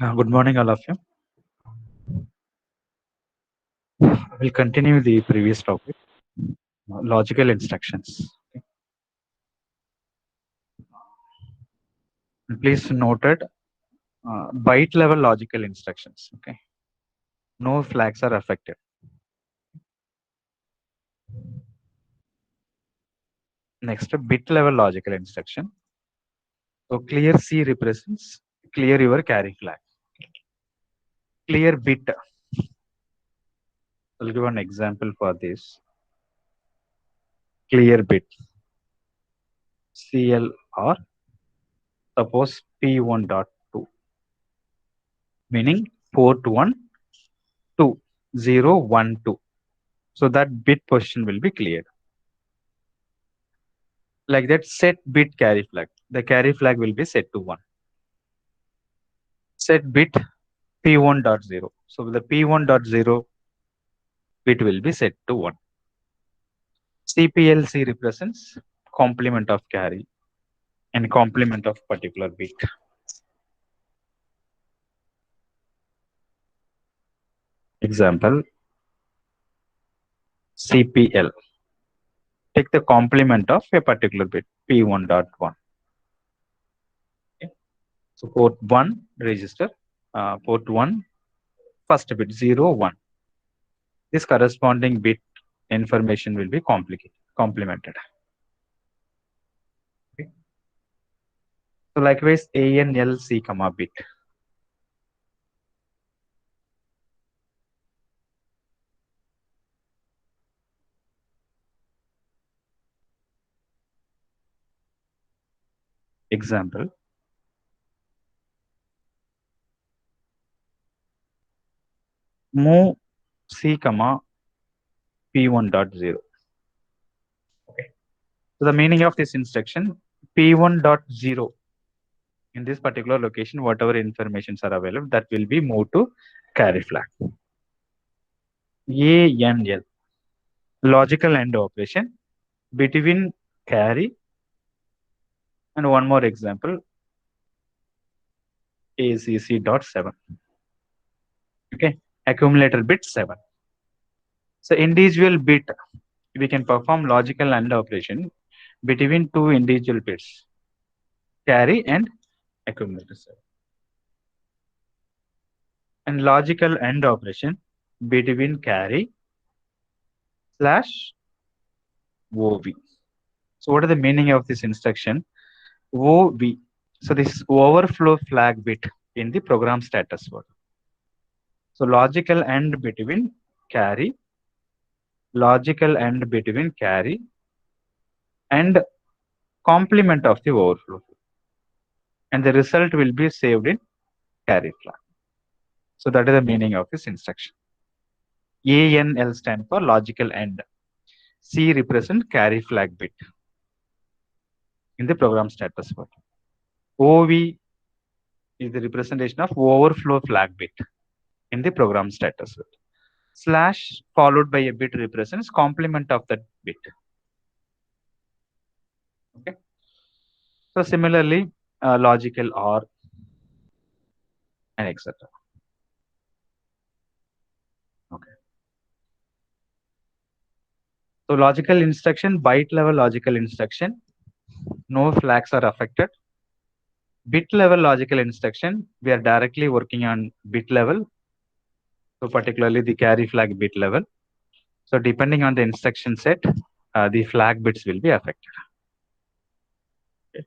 Good morning, all of you. We'll continue the previous topic, logical instructions. Okay. And please noted byte level logical instructions. Okay, no flags are affected. Next, bit level logical instruction. So clear C represents clear your carry flag. Clear bit. I'll give an example for this. Clear bit. CL or suppose P1.2, meaning port 1 2 0 1 2. So that bit position will be cleared. Like that, set bit carry flag. The carry flag will be set to 1. Set bit P1.0. So the P1.0 bit will be set to 1. CPLC represents complement of carry and complement of particular bit. Example, CPL. Take the complement of a particular bit, P1.1. Okay. So port 1 register, port 1, first bit 0, 1. This corresponding bit information will be complemented. Okay. So likewise, ANLC comma bit. Example, move C comma P1.0. Okay. So the meaning of this instruction, P1.0 in this particular location, whatever informations are available, that will be moved to carry flag. ANL, logical AND operation between carry and one more example, ACC.7. Okay, accumulator bit 7. So individual bit, we can perform logical AND operation between two individual bits, carry and accumulator 7. And logical AND operation between carry slash OV. So what are the meaning of this instruction? OV. So this is overflow flag bit in the program status word. So logical AND between carry, logical AND between carry and complement of the overflow. And the result will be saved in carry flag. So that is the meaning of this instruction. ANL stand for logical AND. C represent carry flag bit in the program status word. OV is the representation of overflow flag bit in the program status word. Slash followed by a bit represents complement of that bit. Okay. So similarly, logical OR and etc. Okay. So logical instruction, byte level logical instruction, no flags are affected. Bit level logical instruction, we are directly working on bit level. So particularly the carry flag bit level. So depending on the instruction set, the flag bits will be affected. Okay.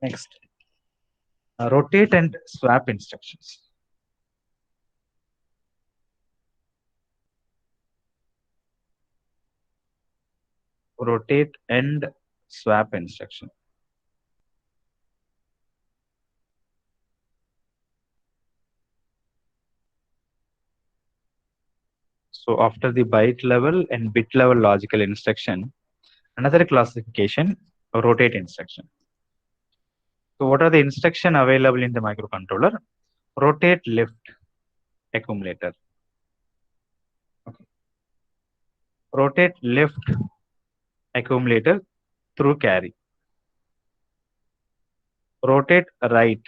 Next, rotate and swap instructions. Rotate and swap instruction. So after the byte level and bit level logical instruction, another classification, rotate instruction. So what are the instruction available in the microcontroller? Rotate left accumulator. Okay. Rotate left accumulator through carry. rotate right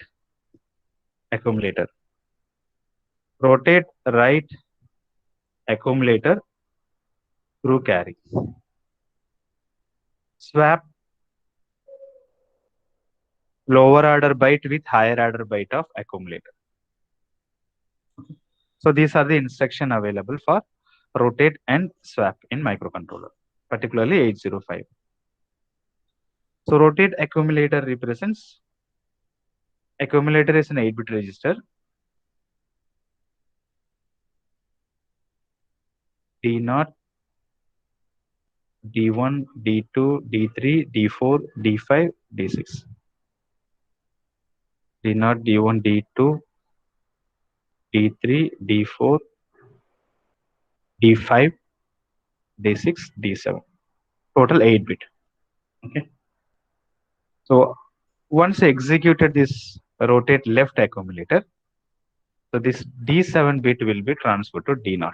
accumulator, rotate right accumulator through carry, swap lower order byte with higher order byte of accumulator. So these are the instruction available for rotate and swap in microcontroller, particularly 805. So rotate accumulator represents, accumulator is an 8-bit register. D0, D1, D2, D3, D4, D5, D6. D0, D1, D2, D3, D4, D5, D6, D7. Total 8-bit. Okay. So once executed this rotate left accumulator, so this D7 bit will be transferred to D0.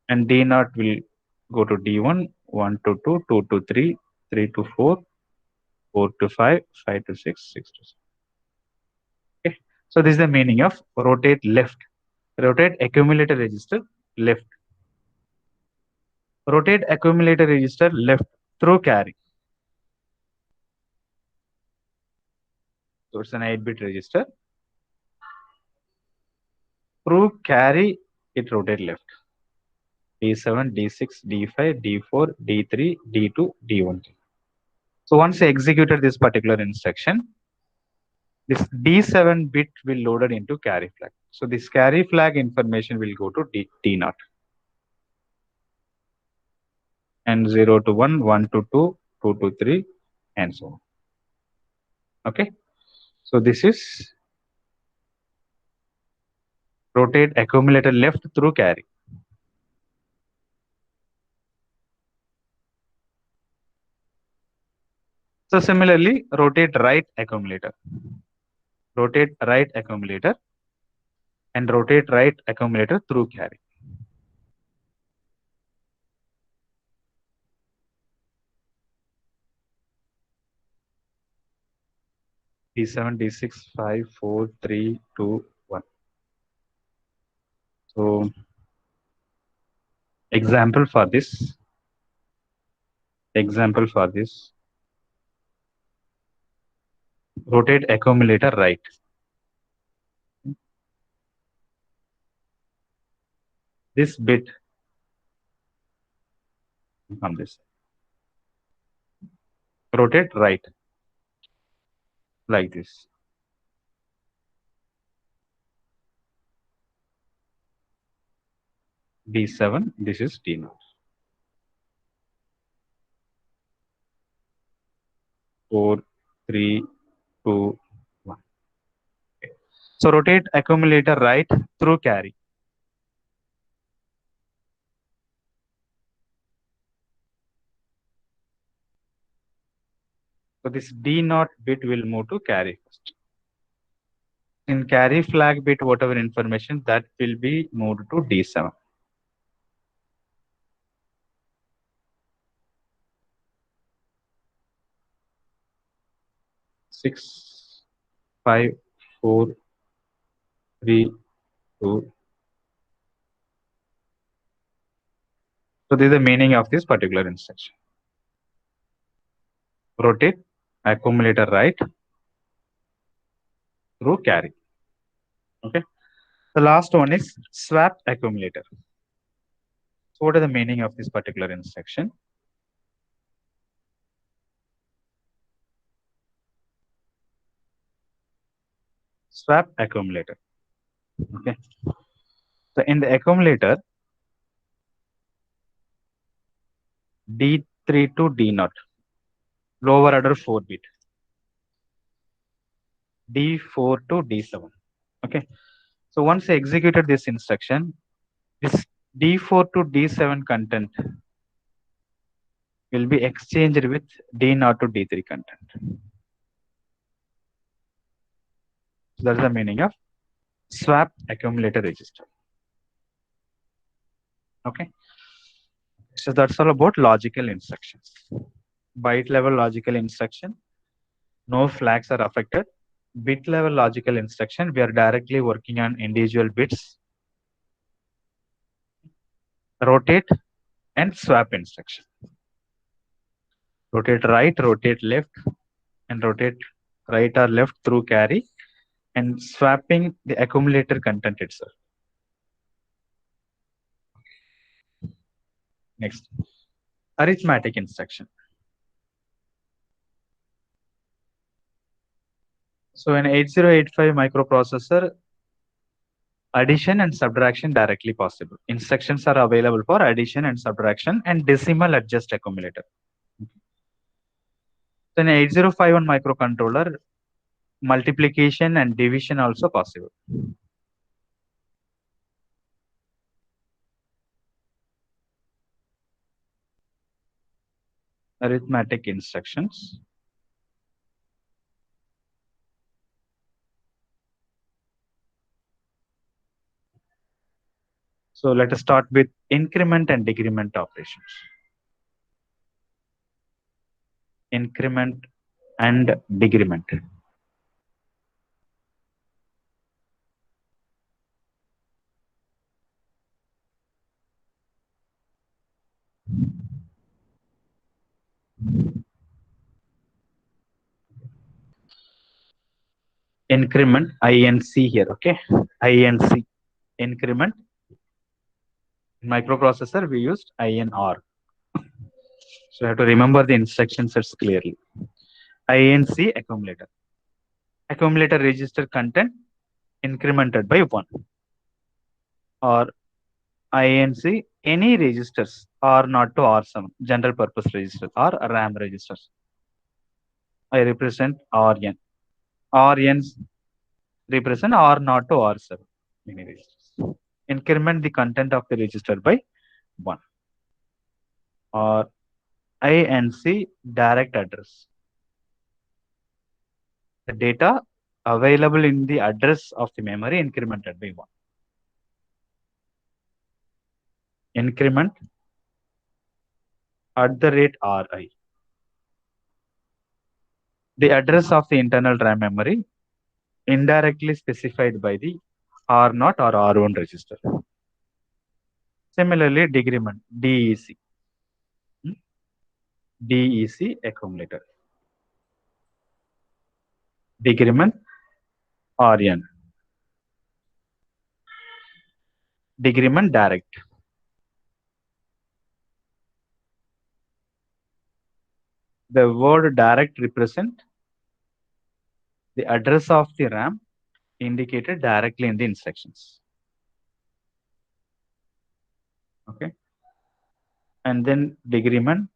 And D0 will go to D1, 1 to 2, 2 to 3, 3 to 4, 4 to 5, 5 to 6, 6 to 7. Okay. So this is the meaning of rotate left. Rotate accumulator register left. Rotate accumulator register left through carry. So it's an 8-bit register. Through carry, it rotate left. D7, D6, D5, D4, D3, D2, D1. So once I executed this particular instruction, this D7 bit will loaded into carry flag. So this carry flag information will go to D0. And 0 to 1, 1 to 2, 2 to 3, and so on. Okay. So this is rotate accumulator left through carry. So similarly, rotate right accumulator. Rotate right accumulator and rotate right accumulator through carry. D7, D6, 5, 4, 3, 2, 1. So example for this. Rotate accumulator right. This bit on this. Rotate right like this. D7, this is D0. 4, 3, 2, 1. Okay. So rotate accumulator right through carry. So this D0 bit will move to carry first. In carry flag bit, whatever information that will be moved to D7. Six, 5, 4, 3, 2. So this is the meaning of this particular instruction. Rotate accumulator right through carry. Okay. The last one is swap accumulator. So what is the meaning of this particular instruction? Swap accumulator. Okay. So in the accumulator, D3 to D0, lower order 4 bit. D4 to D7. Okay. So once I executed this instruction, this D4 to D7 content will be exchanged with D0 to D3 content. So that's the meaning of swap accumulator register. Okay. So that's all about logical instructions. Byte level logical instruction, No flags are affected. Bit level logical instruction, we are directly working on individual bits. Rotate and swap instruction. Rotate right, rotate left, and rotate right or left through carry, and swapping the accumulator content itself. Next, arithmetic instruction. So in 8085 microprocessor, addition and subtraction directly possible. Instructions are available for addition and subtraction and decimal adjust accumulator. Then 8051 microcontroller, multiplication and division also possible. Arithmetic instructions. So let us start with increment and decrement operations. Increment and decrement. Increment INC here, okay? INC, increment. In microprocessor, we used INR. So you have to remember the instruction sets clearly. INC accumulator. Accumulator register content incremented by 1. Or INC, any registers R0 to R7, general purpose registers or RAM registers. I represent RN. RNs represent R0 to R7, many registers. Increment the content of the register by 1. Or INC direct address. The data available in the address of the memory incremented by 1. Increment @RI. The address of the internal RAM memory indirectly specified by the R0 or R1 register. Similarly, decrement DEC. DEC accumulator. Decrement RN. Decrement direct. The word direct represent the address of the RAM indicated directly in the instructions. Okay. And then decrement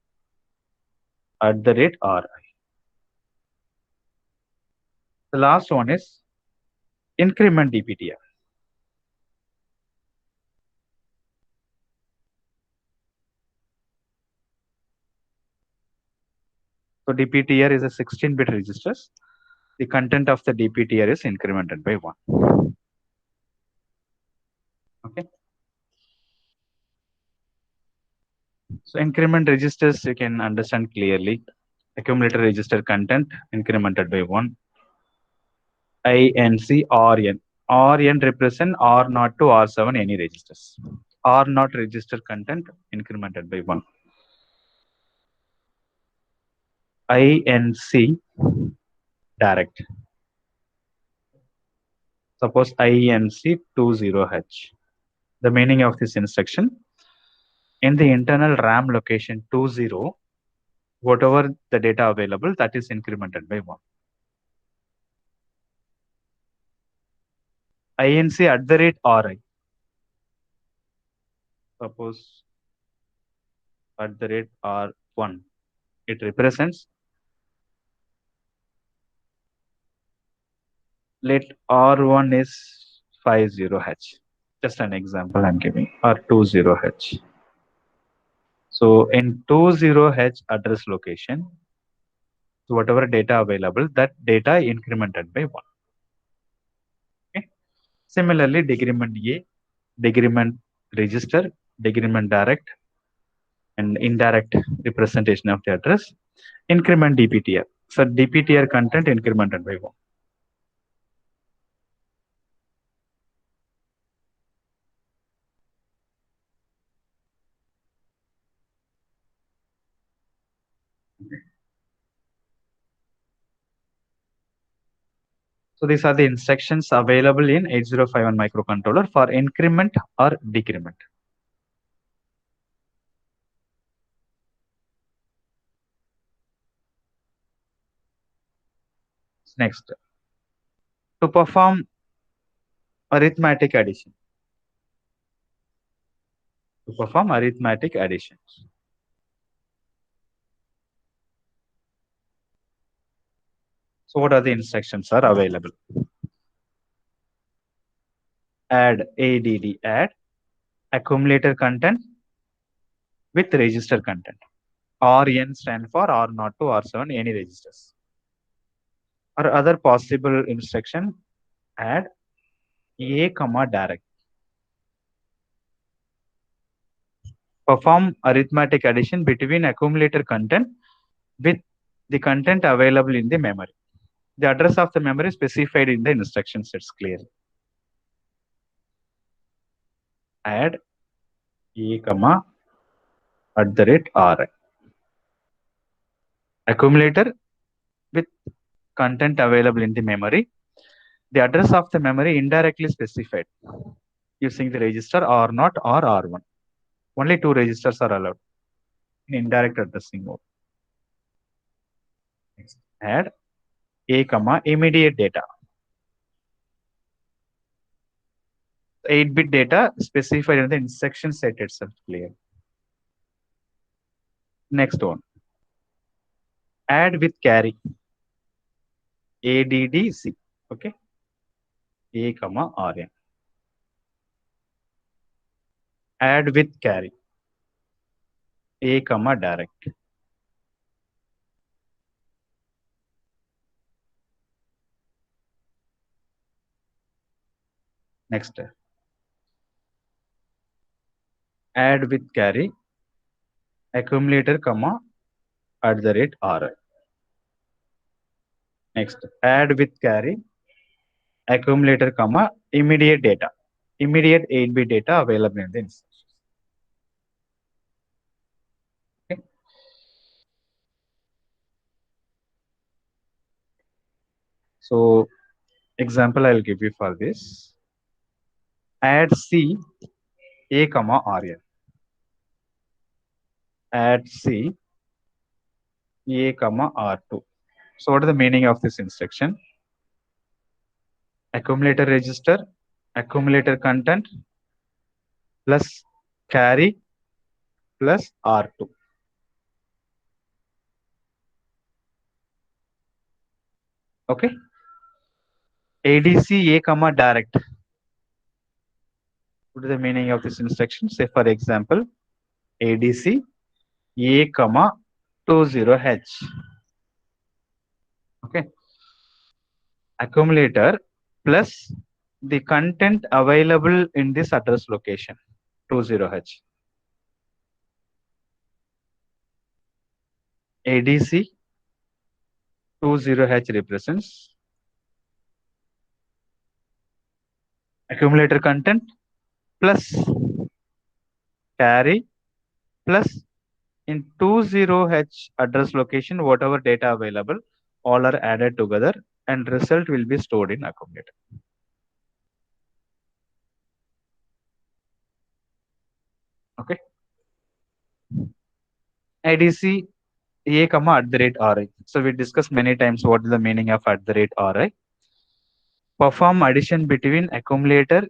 @RI. The last one is increment DPTR. So DPTR is a 16-bit registers. The content of the DPTR is incremented by 1. Okay. So increment registers you can understand clearly. Accumulator register content incremented by 1. INC RN. RN represent R0 to R7 any registers. R0 register content incremented by 1. INC direct. Suppose INC 20H. The meaning of this instruction, in the internal RAM location 20, whatever the data available, that is incremented by 1. INC @RI. Suppose @R1. It represents, let R1 is 50H. Just an example I'm giving, or 20H. So in 20H address location, so whatever data available, that data incremented by 1. Okay. Similarly, decrement A, decrement register, decrement direct, and indirect representation of the address, increment DPTR. So DPTR content incremented by 1. So these are the instructions available in 8051 microcontroller for increment or decrement. Next, to perform arithmetic addition. To perform arithmetic addition. So what are the instructions are available? Add ADD, add accumulator content with register content. RN stand for R0 to R7, any registers. Or other possible instruction, add A comma direct. Perform arithmetic addition between accumulator content with the content available in the memory. The address of the memory is specified in the instruction sets clearly. Add A comma @ RI. Accumulator with content available in the memory. The address of the memory indirectly specified using the register R0 or R1. Only 2 registers are allowed in indirect addressing mode. Next, add A comma immediate data. 8-bit data specified in the instruction set itself clear. Next one, add with carry. ADDC. Okay. A comma RN. Add with carry. A comma direct. Next, add with carry accumulator comma @RI. Next, add with carry accumulator comma immediate data. Immediate 8-bit data available in the instructions. Okay. So example I'll give you for this. Add C A comma RN. Add C A comma R2. So what is the meaning of this instruction? Accumulator register, accumulator content plus carry plus R2. Okay. ADC A comma direct. What is the meaning of this instruction? Say for example, ADC A comma 20H. Okay. Accumulator plus the content available in this address location 20H. ADC 20H represents accumulator content plus carry plus in 20H address location, whatever data available, all are added together and result will be stored in accumulator. Okay. ADC A comma @RI. So we discussed many times what is the meaning of @RI. Perform addition between accumulator,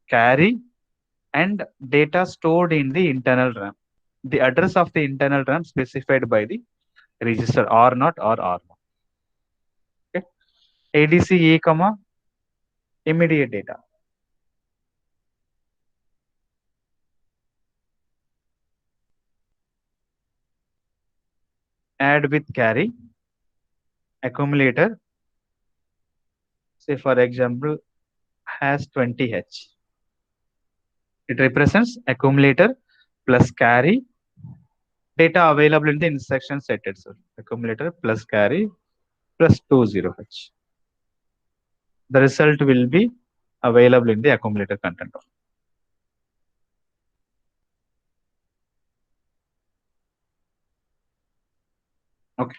carry, and data stored in the internal RAM. The address of the internal RAM specified by the register R0 or R1. Okay. ADC A comma immediate data. Add with carry accumulator, say for example, has 20H. It represents accumulator plus carry data available in the instruction set itself. Accumulator plus carry plus 20H. The result will be available in the accumulator content. Okay.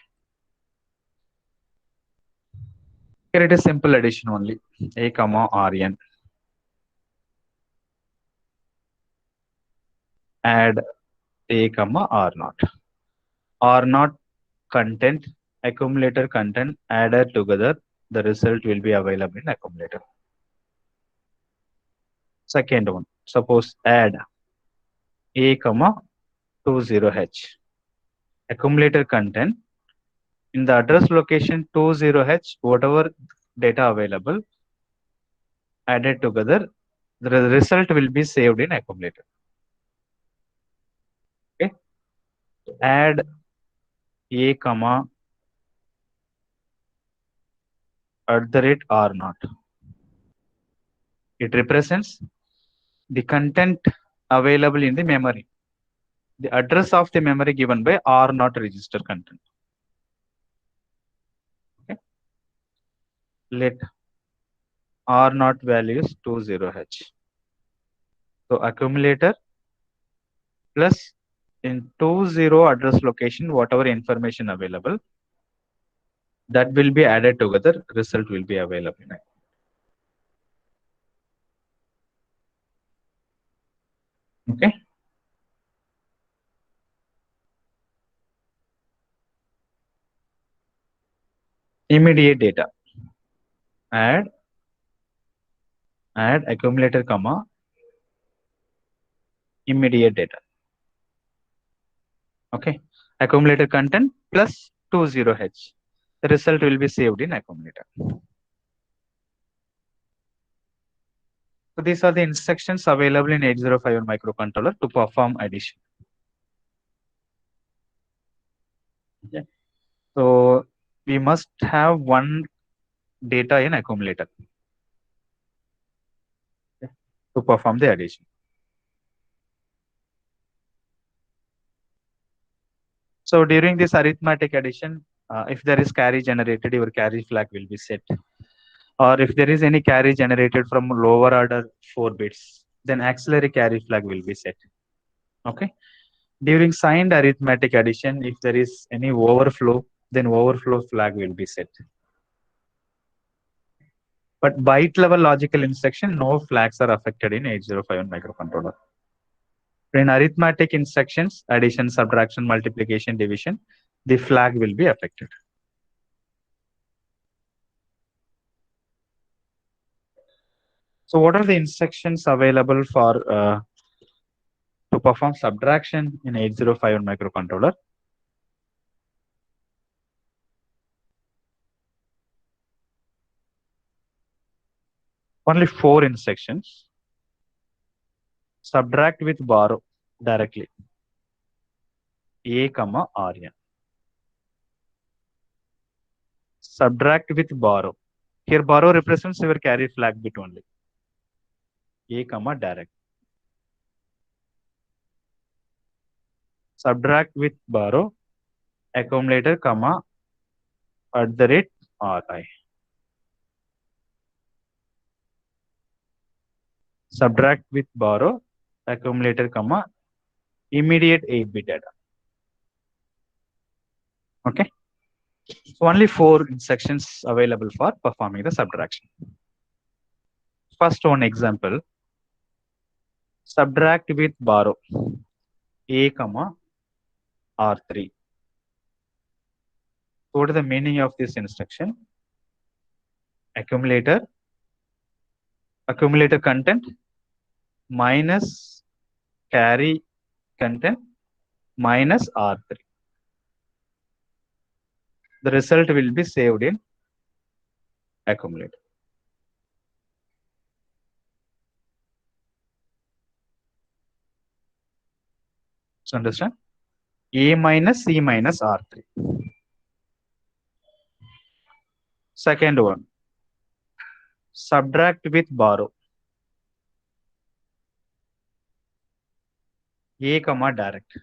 Here it is simple addition only. A comma Rn. Add A comma R0. R0 content, accumulator content added together. The result will be available in accumulator. Second one, suppose add A comma 20H. Accumulator content in the address location 20H, whatever data available added together, the result will be saved in accumulator. Okay. Add A comma @R0. It represents the content available in the memory. The address of the memory given by R0 register content. Okay. Let R0 value is 20H. So accumulator plus in 20 address location, whatever information available, that will be added together, result will be available. Okay. Immediate data. Add accumulator comma immediate data. Okay. Accumulator content plus 20H. The result will be saved in accumulator. So these are the instructions available in 8051 microcontroller to perform addition. Okay. So we must have one data in accumulator to perform the addition. So during this arithmetic addition, if there is carry generated, your carry flag will be set. Or if there is any carry generated from lower order 4 bits, then auxiliary carry flag will be set. Okay. During signed arithmetic addition, if there is any overflow, then overflow flag will be set. But byte level logical instruction, no flags are affected in 8051 microcontroller. In arithmetic instructions, addition, subtraction, multiplication, division, the flag will be affected. So what are the instructions available for to perform subtraction in 8051 microcontroller? Only 4 instructions. Subtract with borrow directly. A comma Rn. Subtract with borrow. Here borrow represents your carry flag bit only. A comma direct. Subtract with borrow accumulator comma @RI. Subtract with borrow accumulator comma immediate 8-bit data. Okay. So only 4 instructions available for performing the subtraction. First one example. Subtract with borrow A comma R3. What is the meaning of this instruction? Accumulator content minus carry content minus R3. The result will be saved in accumulator. So understand? A minus C minus R3. Second one. Subtract with borrow. A comma direct.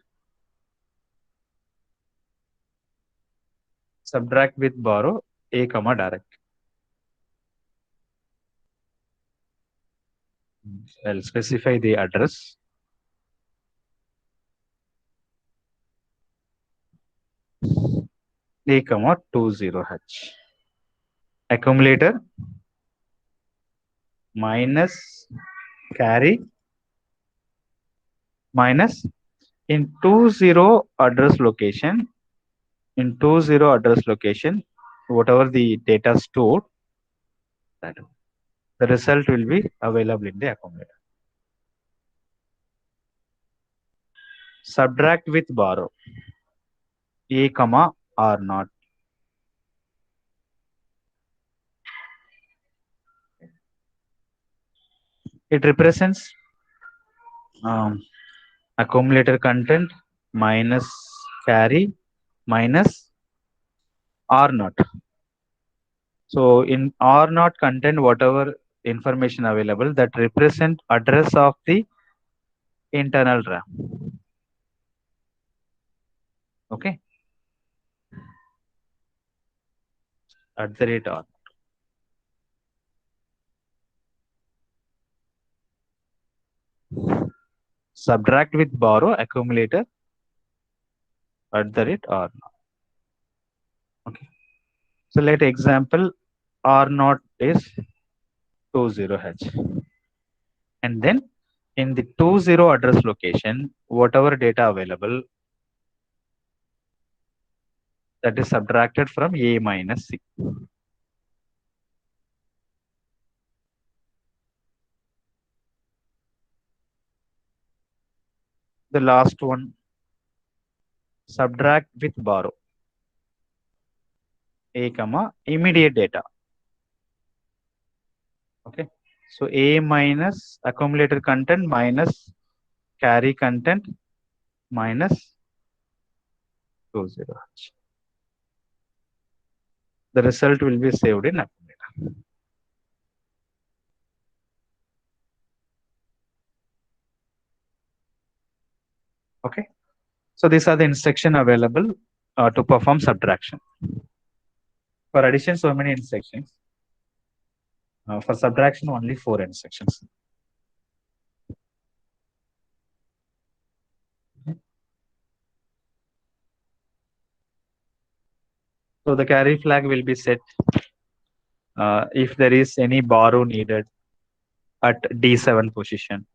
subtract with borrow, A comma direct. I'll specify the address. A comma 20H. Accumulator minus carry minus in 20 address location, whatever the data stored, that the result will be available in the accumulator. Subtract with borrow, A comma R naught. It represents accumulator content minus carry minus R naught. So in R naught content, whatever information available that represent address of the internal RAM. Okay. At the rate R. Subtract with borrow accumulator at the rate R naught. Okay. So let example R naught is 20H. And then in the 20 address location, whatever data available, that is subtracted from A minus C. The last one, subtract with borrow, A comma immediate data. Okay. So A minus accumulator content minus carry content minus 20H. The result will be saved in accumulator. Okay. So these are the instructions available to perform subtraction. For addition, so many instructions. For subtraction, only 4 instructions. So the carry flag will be set if there is any borrow needed at D7 position.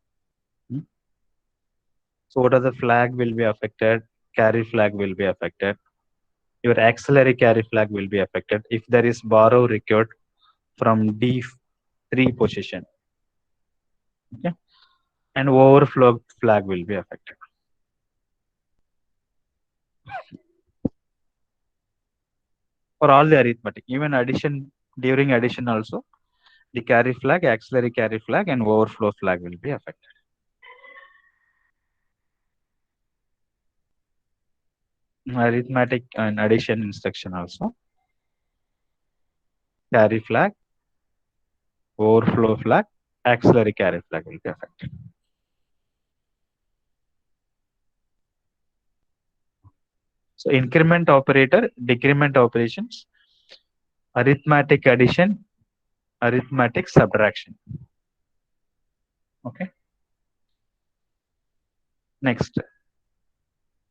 So what are the flag will be affected? Carry flag will be affected. Your auxiliary carry flag will be affected if there is borrow required from D3 position. Okay. And overflow flag will be affected. For all the arithmetic, even addition, during addition also, the carry flag, auxiliary carry flag, and overflow flag will be affected. Arithmetic and addition instruction also. Carry flag, overflow flag, auxiliary carry flag will be affected. So increment operator, decrement operations, arithmetic addition, arithmetic subtraction. Okay. Next,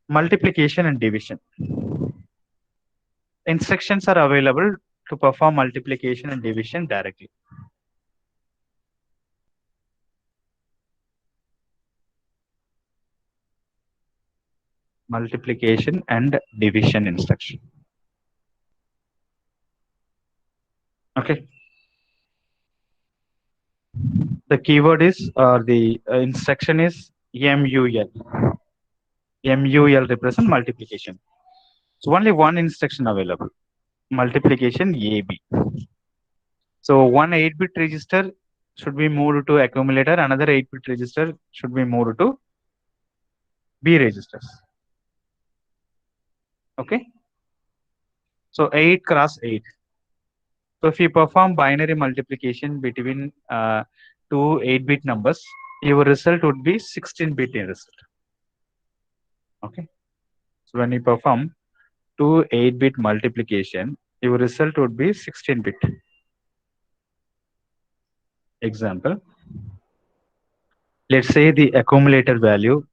multiplication and division. Instructions are available to perform multiplication and division directly. Multiplication and division instruction. Okay. The keyword is, or the instruction is MUL. MUL represent multiplication. So only one instruction available, multiplication AB. So one 8-bit register should be moved to accumulator, another 8-bit register should be moved to B registers. Okay. So 8 cross 8. So if you perform binary multiplication between two 8-bit numbers, your result would be 16-bit result. Okay. So when you perform to 8-bit multiplication, your result would be 16-bit. Example, let's say the accumulator value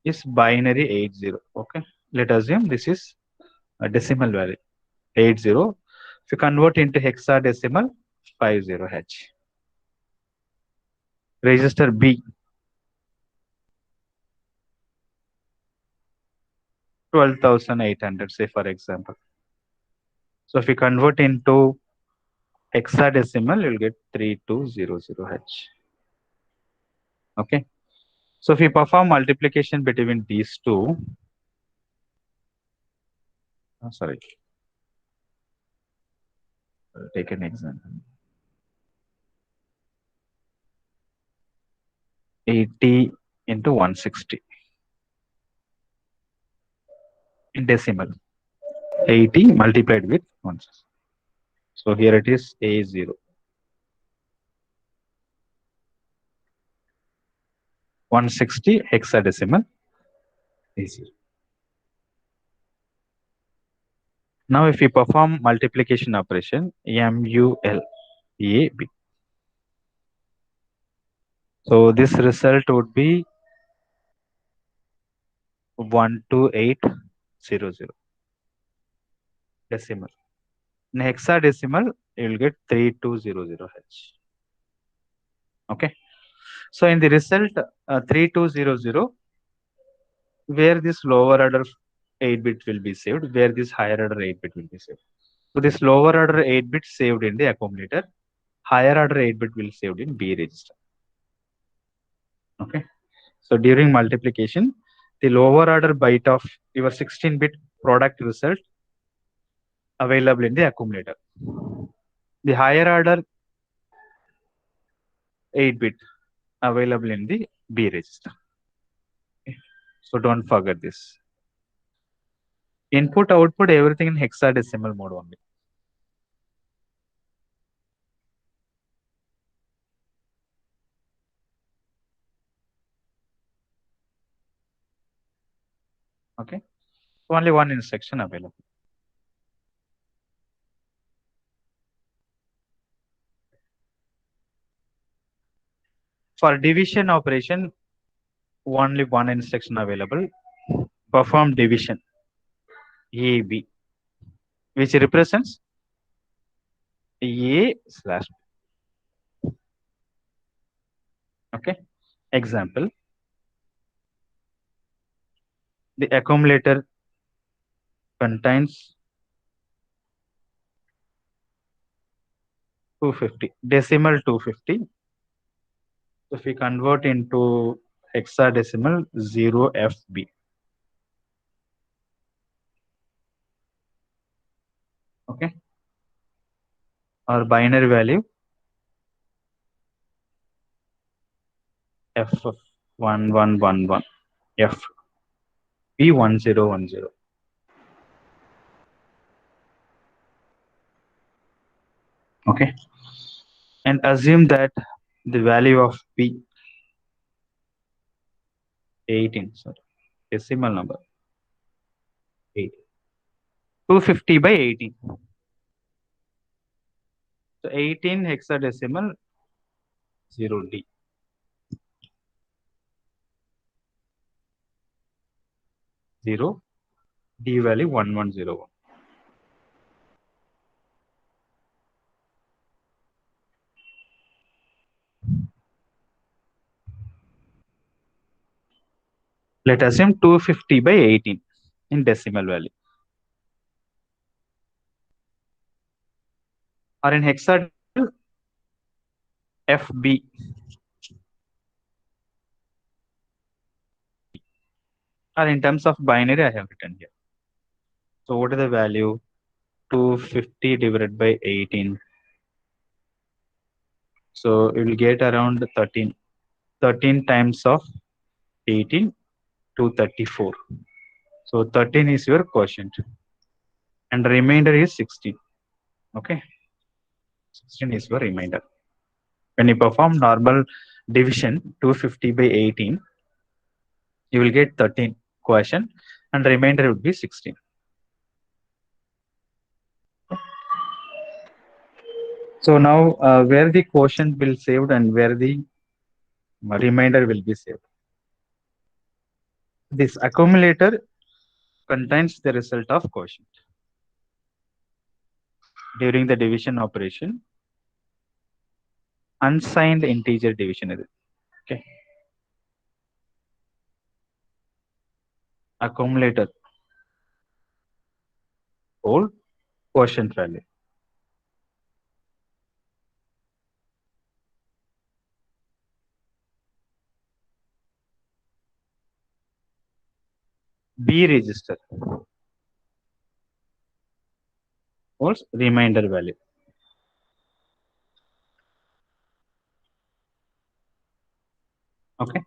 is binary 80. Okay, let us assume this is a decimal value 80. If you convert into hexadecimal, 50H. Register B, 12,800, say for example. So if you convert into hexadecimal, you'll get 3200H. Okay. So if you perform multiplication between these two, sorry, I'll take an example. 80 into 160 in decimal. 80 multiplied with 160. So here it is A0. 160 hexadecimal A0. Now if you perform multiplication operation, MULAB. So this result would be 12800 decimal. In hexadecimal, you will get 3200H. Okay. So in the result 3200, where this lower order 8-bit will be saved, where this higher order 8-bit will be saved. So this lower order 8-bit saved in the accumulator, higher order 8-bit will saved in B register. Okay. So during multiplication, the lower order byte of your 16-bit product result available in the accumulator. The higher order 8-bit available in the B register. Okay. So don't forget this. Input, output, everything in hexadecimal mode only. Okay. Only one instruction available. For division operation, only one instruction available. Perform division AB, which represents A/B. Okay. Example, the accumulator contains 250, decimal 250. So if we convert into hexadecimal, 0FB. Okay. Or binary value F1111, FB1010. Okay. And assume that the value of P 18, sorry, decimal number 8, 250 by 18. So 18 hexadecimal 0D. 0 D value 1101. Let us assume 250 by 18 in decimal value. Or in hexadecimal FB. Or in terms of binary, I have written here. So what is the value? 250 divided by 18. So it will get around 13. 13 times of 18, 234. So 13 is your quotient. And the remainder is 16. Okay. 16 is your remainder. When you perform normal division, 250 by 18, you will get 13 quotient. and remainder would be 16. So now where the quotient will saved and where the remainder will be saved. This accumulator contains the result of quotient. During the division operation, unsigned integer division is it. Okay. Accumulator hold quotient value. B register holds remainder value. Okay.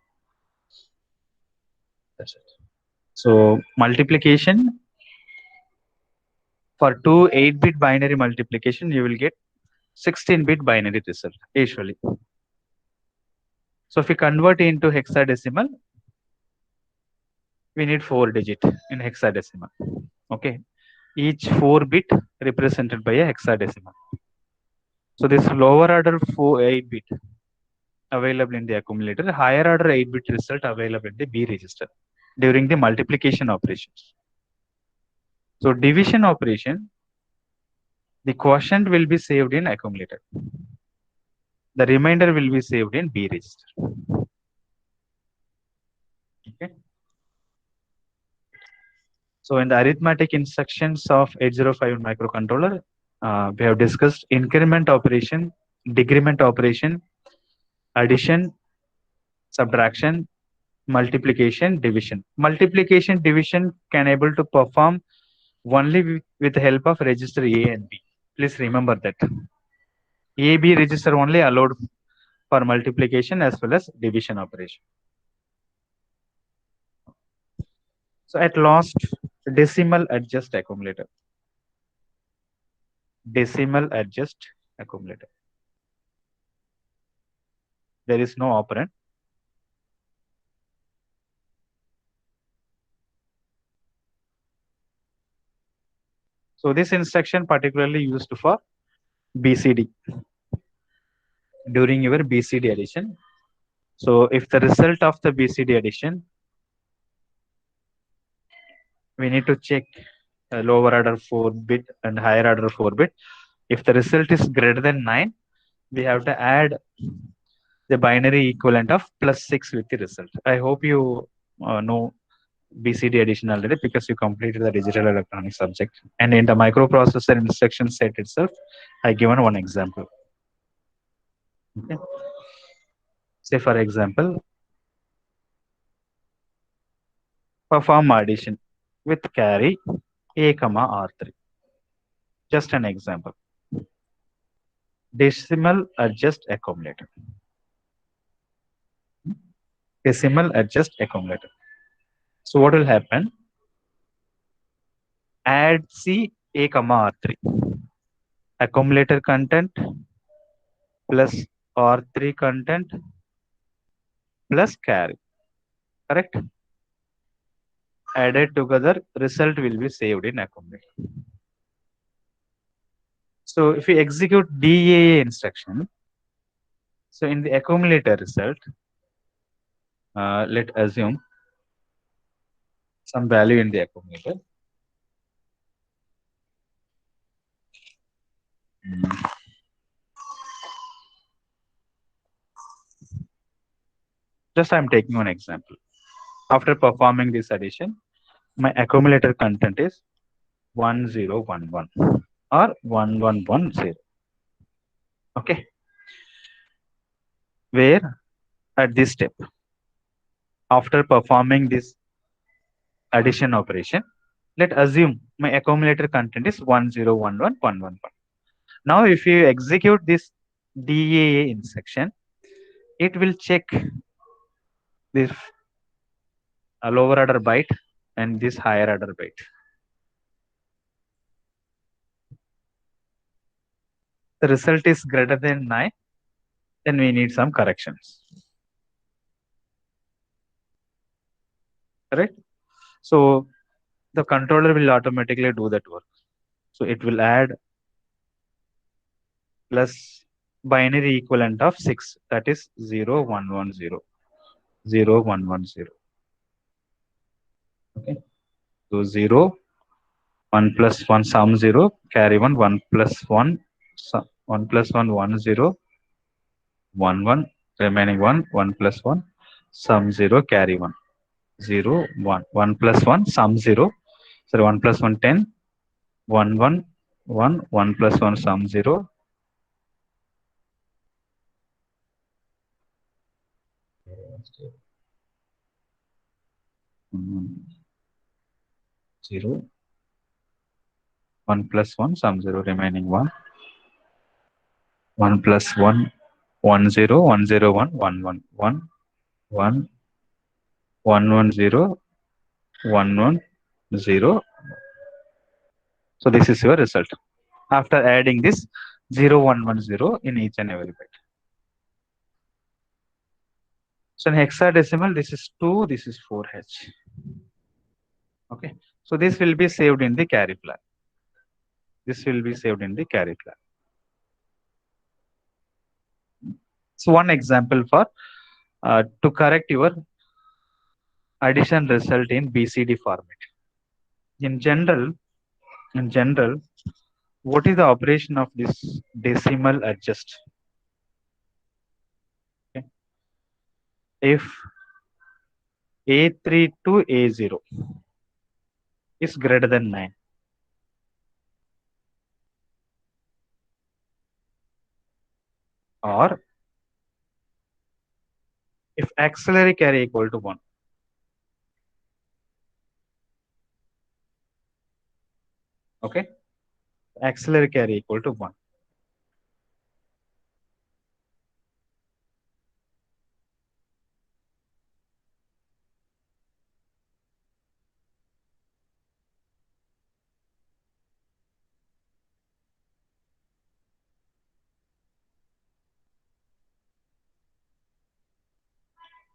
That's it. So multiplication for two 8-bit binary multiplication, you will get 16-bit binary result usually. So if we convert into hexadecimal, we need 4 digit in hexadecimal. Okay. Each 4-bit represented by a hexadecimal. So this lower order 8-bit available in the accumulator, higher order 8-bit result available in the B register during the multiplication operations. So division operation, the quotient will be saved in accumulator. The remainder will be saved in B register. Okay. So in the arithmetic instructions of 805 microcontroller, we have discussed increment operation, decrement operation, addition, subtraction, multiplication, division. Multiplication, division can able to perform only with the help of register A and B. Please remember that. A, B register only allowed for multiplication as well as division operation. So at last, decimal adjust accumulator. Decimal adjust accumulator. There is no operand. So this instruction particularly used for BCD during your BCD addition. So if the result of the BCD addition, we need to check lower order 4-bit and higher order 4-bit. If the result is greater than 9, we have to add the binary equivalent of +6 with the result. I hope you know BCD addition already because you completed the digital electronics subject. And in the microprocessor instruction set itself, I given one example. Okay. Say for example, perform addition with carry A, R3. Just an example. Decimal adjust accumulator. Decimal adjust accumulator. So what will happen? Add C A, R3. Accumulator content plus R3 content plus carry. Correct? Added together, result will be saved in accumulator. So if we execute DAA instruction, so in the accumulator result, let's assume some value in the accumulator. Just I'm taking one example. After performing this addition, my accumulator content is 1011 or 1110. Okay. Where at this step, after performing this addition operation, let's assume my accumulator content is 1011. Now, if you execute this DAA instruction, it will check this lower order byte and this higher order byte. The result is greater than 9, then we need some corrections. Correct? So the controller will automatically do that work. So it will add plus binary equivalent of 6, that is 0 1 1 0 0 1 1 0. Okay, so 0 1 plus 1 sum 0 carry 1 1 plus 1 1 plus 1 1 0 1 1 remaining 1 1 plus 1 sum 0 carry 1 0 1 1 plus 1 sum 0, sorry, 1 plus 1 10 1 1 1 1 plus 1 sum 0 0 1 plus 1 sum 0 remaining 1 1 plus 1 1 0 1 0 1 1 1 1 1 1 1 0 1 1 0. So this is your result after adding this 0 1 1 0 in each and every bit. So in hexadecimal, this is 2, this is 4H. Okay, so this will be saved in the carry flag. This will be saved in the carry flag. So one example for to correct your addition result in BCD format. In general, what is the operation of this decimal adjust? Okay. If A3 to A0 is greater than 9, or if auxiliary carry equal to 1, okay, auxiliary carry equal to 1,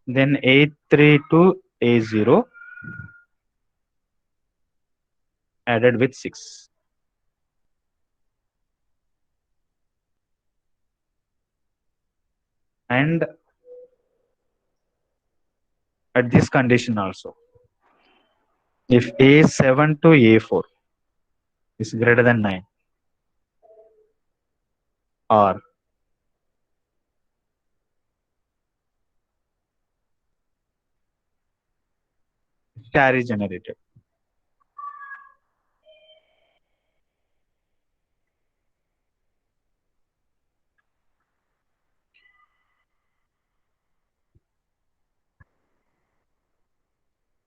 then A3 to A0 added with 6. And at this condition also, if A7 to A4 is greater than 9, or carry generated,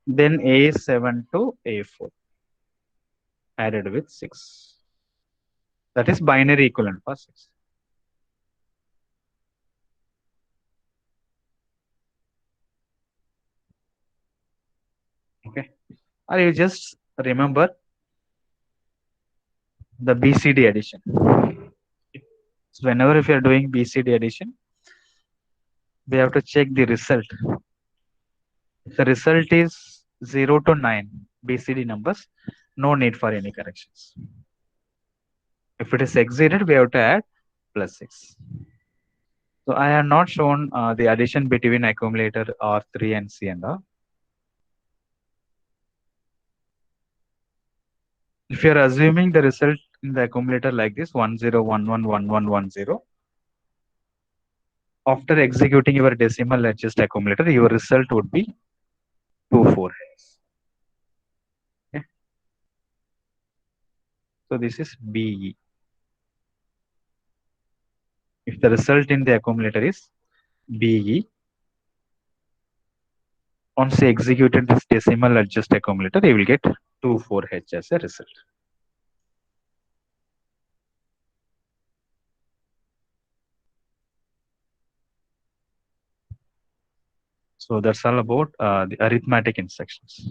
then A7 to A4 added with 6. That is binary equivalent for 6. Okay. Or you just remember the BCD addition. So whenever if you are doing BCD addition, we have to check the result. If the result is 0 to 9 BCD numbers, no need for any corrections. If it is exceeded, we have to add plus 6. So I have not shown the addition between accumulator R3 and C and R. If you are assuming the result in the accumulator like this 1 0 1 1 1 1 1 0, after executing your decimal adjust accumulator, your result would be 2 4. Okay. So this is BE. If the result in the accumulator is BE, once you executed this decimal adjust accumulator, you will get 2 4H as a result. So that's all about the arithmetic instructions.